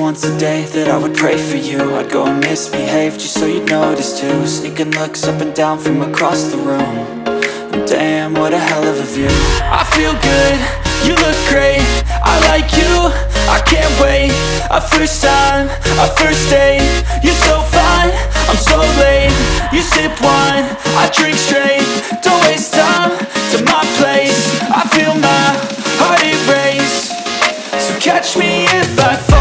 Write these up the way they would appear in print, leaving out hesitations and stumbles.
once a day that I would pray for you. I'd go and misbehave just so you'd notice too. Sneaking looks up and down from across the room. And damn, what a hell of a view. I feel good, you look great, I like you, I can't wait. A first time, a first date, you're so fine, I'm so late. You sip wine, I drink straight. Don't waste time to my place. I feel my heart erase. So catch me if I fall.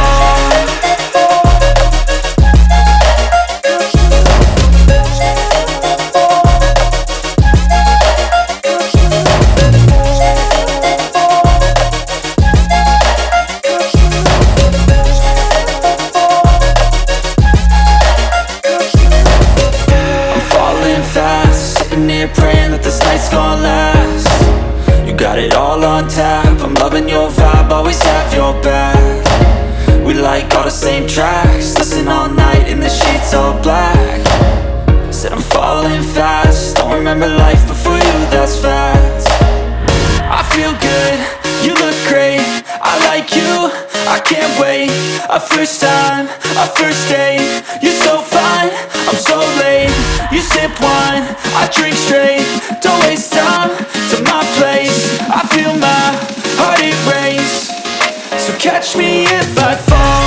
Praying that this night's gonna last. You got it all on tap, I'm loving your vibe, always have your back. We like all the same tracks, listen all night in the sheets all black. Said I'm falling fast, don't remember life before you, that's fact. I feel good, you look great, I like you, I can't wait. A first time, a first date, you're so fine, I'm so late. You sip wine, I drink straight. Don't waste time to my place. I feel my heart erase. So catch me if I fall.